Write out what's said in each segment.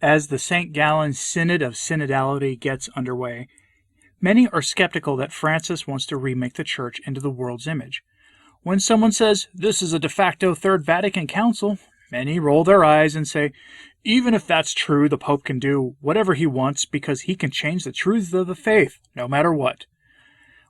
As the St. Gallen Synod of Synodality gets underway, many are skeptical that Francis wants to remake the Church into the world's image. When someone says, "This is a de facto Third Vatican Council," many roll their eyes and say, "Even if that's true, the Pope can do whatever he wants because he can change the truths of the faith, no matter what."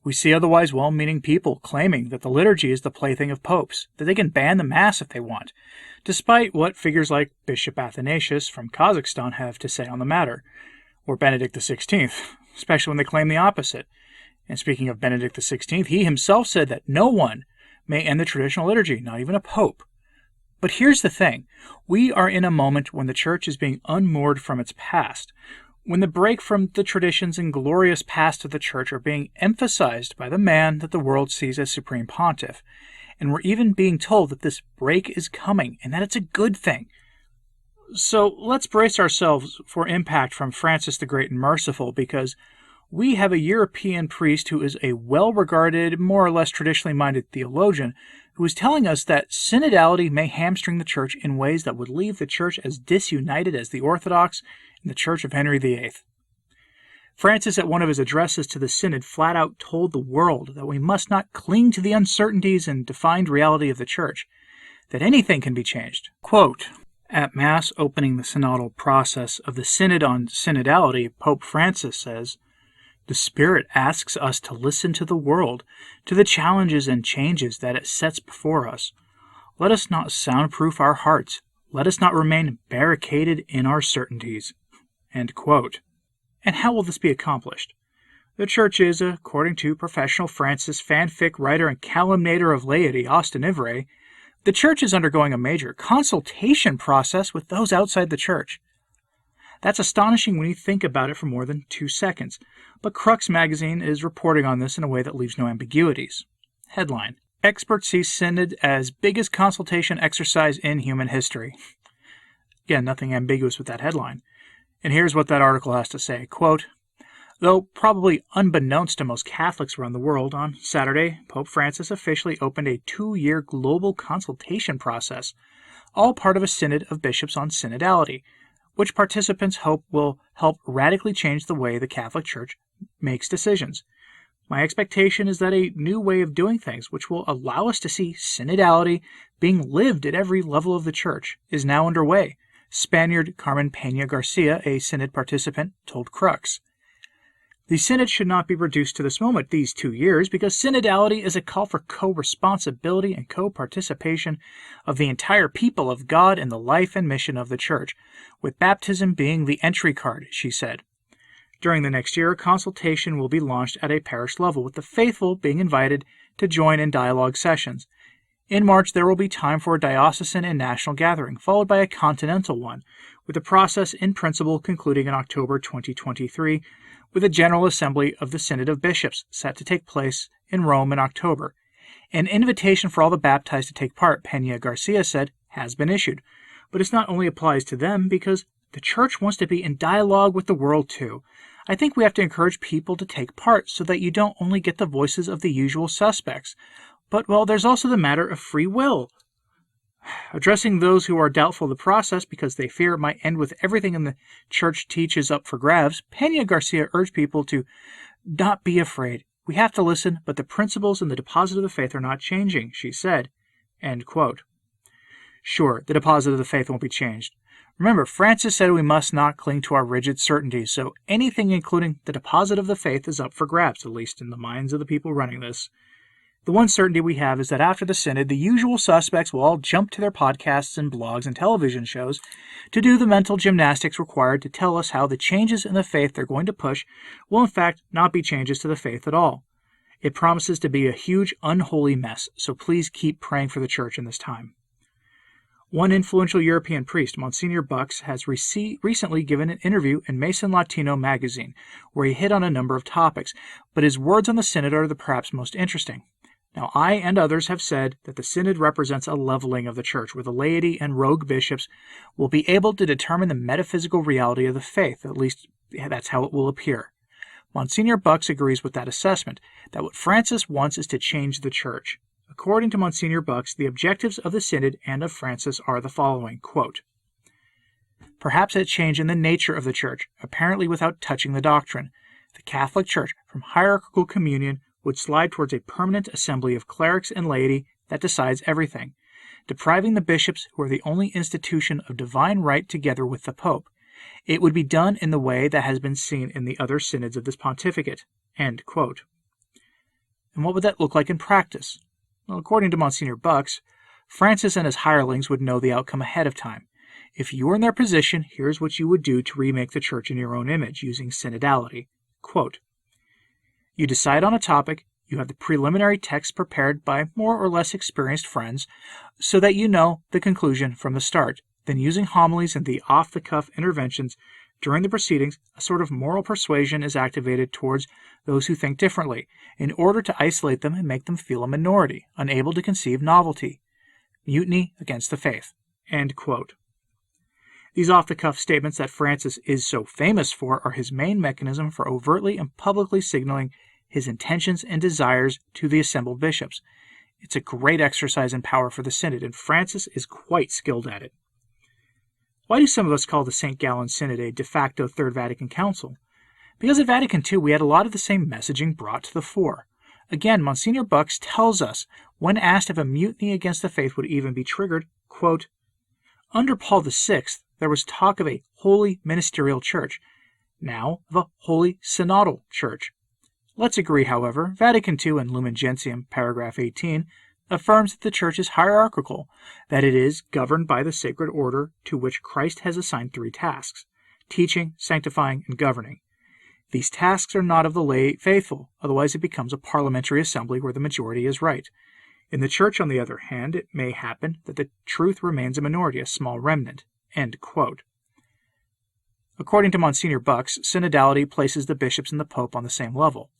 We see otherwise well-meaning people claiming that the liturgy is the plaything of popes, that they can ban the Mass if they want, despite what figures like Bishop Athanasius from Kazakhstan have to say on the matter, or Benedict XVI, especially when they claim the opposite. And speaking of Benedict XVI, he himself said that no one may end the traditional liturgy, not even a pope. But here's the thing. We are in a moment when the Church is being unmoored from its past, when the break from the traditions and glorious past of the Church are being emphasized by the man that the world sees as Supreme Pontiff. And we're even being told that this break is coming and that it's a good thing. So let's brace ourselves for impact from Francis the Great and Merciful, because we have a European priest who is a well-regarded, more or less traditionally minded theologian who is telling us that synodality may hamstring the Church in ways that would leave the Church as disunited as the Orthodox and the Church of Henry VIII. Francis, at one of his addresses to the Synod, flat out told the world that we must not cling to the uncertainties and defined reality of the Church, that anything can be changed. Quote, "At Mass opening the synodal process of the Synod on Synodality, Pope Francis says, 'The Spirit asks us to listen to the world, to the challenges and changes that it sets before us. Let us not soundproof our hearts. Let us not remain barricaded in our certainties.'" End quote. And how will this be accomplished? The Church is, according to professional Francis fanfic writer and calumniator of laity Austin Ivray, the Church is undergoing a major consultation process with those outside the Church. That's astonishing when you think about it for more than 2 seconds, but Crux magazine is reporting on this in a way that leaves no ambiguities. Headline: Experts see Synod as biggest consultation exercise in human history. Again, nothing ambiguous with that headline. And here's what that article has to say. Quote, "Though probably unbeknownst to most Catholics around the world, on Saturday, Pope Francis officially opened a 2-year global consultation process, all part of a Synod of Bishops on Synodality, which participants hope will help radically change the way the Catholic Church makes decisions. My expectation is that a new way of doing things, which will allow us to see synodality being lived at every level of the Church, is now underway," Spaniard Carmen Peña Garcia, a Synod participant, told Crux. The Synod should not be reduced to this moment, these 2 years, because synodality is a call for co-responsibility and co-participation of the entire people of God in the life and mission of the Church, with baptism being the entry card, she said. During the next year, a consultation will be launched at a parish level, with the faithful being invited to join in dialogue sessions. In March, there will be time for a diocesan and national gathering, followed by a continental one, with the process in principle concluding in October 2023, with a General Assembly of the Synod of Bishops set to take place in Rome in October. An invitation for all the baptized to take part, Peña Garcia said, has been issued. But it not only applies to them, because the Church wants to be in dialogue with the world too. I think we have to encourage people to take part so that you don't only get the voices of the usual suspects. But, well, there's also the matter of free will. Addressing those who are doubtful of the process because they fear it might end with everything in the Church teaches up for grabs, Peña Garcia urged people to not be afraid. We have to listen, but the principles and the deposit of the faith are not changing, she said. End quote. Sure, the deposit of the faith won't be changed. Remember, Francis said we must not cling to our rigid certainties, so anything including the deposit of the faith is up for grabs, at least in the minds of the people running this. The one certainty we have is that after the Synod, the usual suspects will all jump to their podcasts and blogs and television shows to do the mental gymnastics required to tell us how the changes in the faith they're going to push will in fact not be changes to the faith at all. It promises to be a huge, unholy mess, so please keep praying for the Church in this time. One influential European priest, Monsignor Bucks, has recently given an interview in Mason Latino magazine, where he hit on a number of topics, but his words on the Synod are the perhaps most interesting. Now, I and others have said that the Synod represents a leveling of the Church, where the laity and rogue bishops will be able to determine the metaphysical reality of the faith. At least, that's how it will appear. Monsignor Bucks agrees with that assessment, that what Francis wants is to change the Church. According to Monsignor Bucks, the objectives of the Synod and of Francis are the following, quote, perhaps a change in the nature of the Church, apparently without touching the doctrine. The Catholic Church, from hierarchical communion, would slide towards a permanent assembly of clerics and laity that decides everything, depriving the bishops, who are the only institution of divine right, together with the Pope. It would be done in the way that has been seen in the other synods of this pontificate." End quote. And what would that look like in practice? Well, according to Monsignor Bucks, Francis and his hirelings would know the outcome ahead of time. If you were in their position, here's what you would do to remake the Church in your own image, using synodality. Quote, "You decide on a topic, you have the preliminary text prepared by more or less experienced friends, so that you know the conclusion from the start. Then, using homilies and the off-the-cuff interventions during the proceedings, a sort of moral persuasion is activated towards those who think differently, in order to isolate them and make them feel a minority, unable to conceive novelty. Mutiny against the faith." End quote. These off-the-cuff statements that Francis is so famous for are his main mechanism for overtly and publicly signaling his intentions and desires to the assembled bishops. It's a great exercise in power for the Synod, and Francis is quite skilled at it. Why do some of us call the St. Gallen Synod a de facto Third Vatican Council? Because at Vatican II we had a lot of the same messaging brought to the fore. Again, Monsignor Bucks tells us, when asked if a mutiny against the faith would even be triggered, quote, "Under Paul VI, there was talk of a holy ministerial church, now of a holy synodal church. Let's agree, however, Vatican II in Lumen Gentium, paragraph 18, affirms that the Church is hierarchical, that it is governed by the sacred order to which Christ has assigned 3 tasks: teaching, sanctifying, and governing. These tasks are not of the lay faithful, otherwise it becomes a parliamentary assembly where the majority is right. In the Church, on the other hand, it may happen that the truth remains a minority, a small remnant." End quote. According to Monsignor Bucks, synodality places the bishops and the Pope on the same level.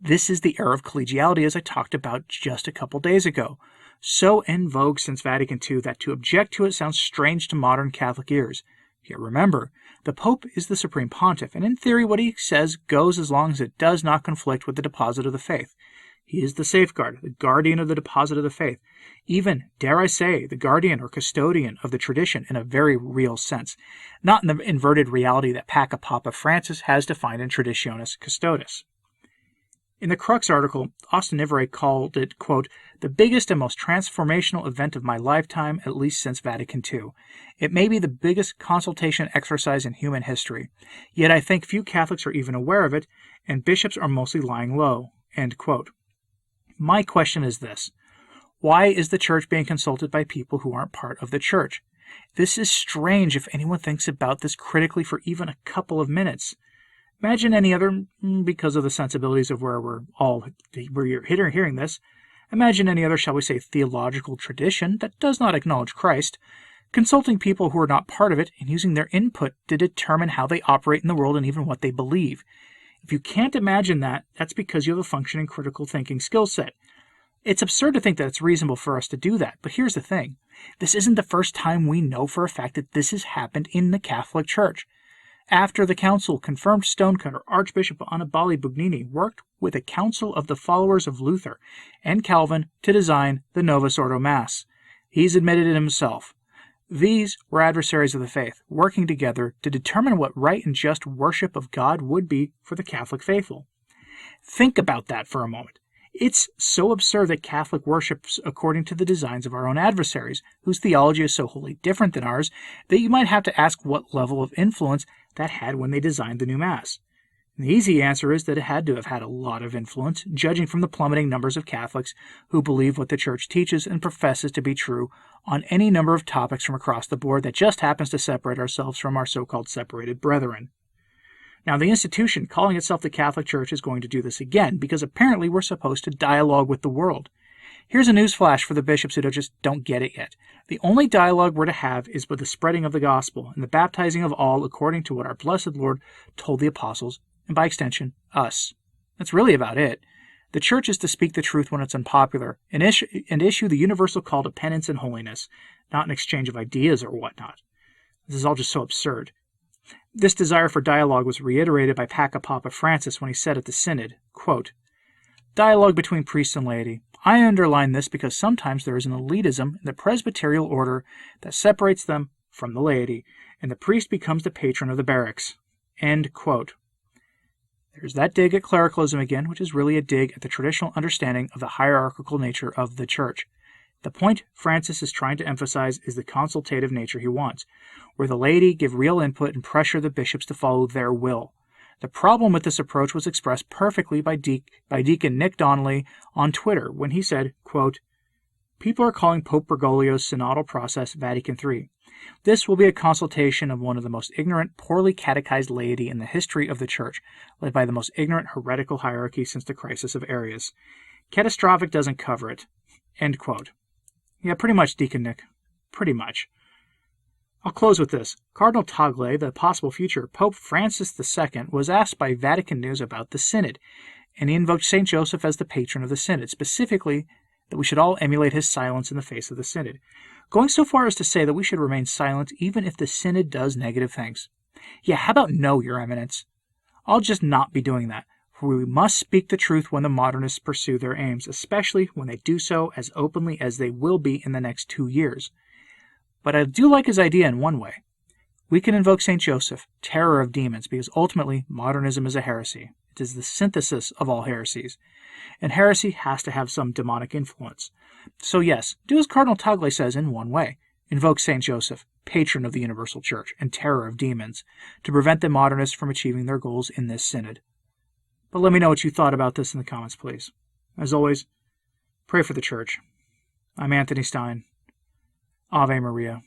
This is the era of collegiality, as I talked about just a couple days ago, so in vogue since Vatican II that to object to it sounds strange to modern Catholic ears. Yet remember, the Pope is the supreme pontiff, and in theory what he says goes as long as it does not conflict with the deposit of the faith. He is the safeguard, the guardian of the deposit of the faith, even, dare I say, the guardian or custodian of the tradition in a very real sense, not in the inverted reality that Papa Francis has defined in Traditionis Custodes. In the Crux article, Austin Ivray called it, quote, "the biggest and most transformational event of my lifetime, at least since Vatican II. It may be the biggest consultation exercise in human history, yet I think few Catholics are even aware of it, and bishops are mostly lying low." End quote. My question is this: why is the Church being consulted by people who aren't part of the Church? This is strange if anyone thinks about this critically for even a couple of minutes. Imagine any other, because of the sensibilities of where you're hearing this, imagine any other, shall we say, theological tradition that does not acknowledge Christ, consulting people who are not part of it and using their input to determine how they operate in the world and even what they believe. If you can't imagine that, that's because you have a functioning critical thinking skill set. It's absurd to think that it's reasonable for us to do that, but here's the thing. This isn't the first time we know for a fact that this has happened in the Catholic Church. After the council, confirmed stonecutter Archbishop Annibale Bugnini worked with a council of the followers of Luther and Calvin to design the Novus Ordo Mass. He's admitted it himself. These were adversaries of the faith, working together to determine what right and just worship of God would be for the Catholic faithful. Think about that for a moment. It's so absurd that Catholic worships according to the designs of our own adversaries, whose theology is so wholly different than ours, that you might have to ask what level of influence that had when they designed the new Mass. And the easy answer is that it had to have had a lot of influence, judging from the plummeting numbers of Catholics who believe what the Church teaches and professes to be true on any number of topics from across the board that just happens to separate ourselves from our so-called separated brethren. Now, the institution calling itself the Catholic Church is going to do this again, because apparently we're supposed to dialogue with the world. Here's a newsflash for the bishops who just don't get it yet. The only dialogue we're to have is with the spreading of the gospel and the baptizing of all according to what our blessed Lord told the apostles, and by extension, us. That's really about it. The Church is to speak the truth when it's unpopular, and issue the universal call to penance and holiness, not an exchange of ideas or whatnot. This is all just so absurd. This desire for dialogue was reiterated by Papa Francis when he said at the Synod, quote, "Dialogue between priests and laity. I underline this because sometimes there is an elitism in the presbyterial order that separates them from the laity, and the priest becomes the patron of the barracks. End quote. There's that dig at clericalism again, which is really a dig at the traditional understanding of the hierarchical nature of the Church. The point Francis is trying to emphasize is the consultative nature he wants, where the laity give real input and pressure the bishops to follow their will. The problem with this approach was expressed perfectly by Deacon Nick Donnelly on Twitter when he said, quote, "People are calling Pope Bergoglio's synodal process Vatican III. This will be a consultation of one of the most ignorant, poorly catechized laity in the history of the Church, led by the most ignorant heretical hierarchy since the crisis of Arius. Catastrophic doesn't cover it." End quote. Yeah, pretty much, Deacon Nick. Pretty much. I'll close with this. Cardinal Tagle, the possible future Pope Francis II, was asked by Vatican News about the Synod, and he invoked St. Joseph as the patron of the Synod, specifically that we should all emulate his silence in the face of the Synod, going so far as to say that we should remain silent even if the Synod does negative things. Yeah, how about no, Your Eminence? I'll just not be doing that, for we must speak the truth when the modernists pursue their aims, especially when they do so as openly as they will be in the next 2 years. But I do like his idea in one way. We can invoke St. Joseph, terror of demons, because ultimately modernism is a heresy. It is the synthesis of all heresies, and heresy has to have some demonic influence. So yes, do as Cardinal Tagle says in one way. Invoke St. Joseph, patron of the universal church and terror of demons, to prevent the modernists from achieving their goals in this synod. But let me know what you thought about this in the comments, please. As always, pray for the church. I'm Anthony Stine. Ave Maria.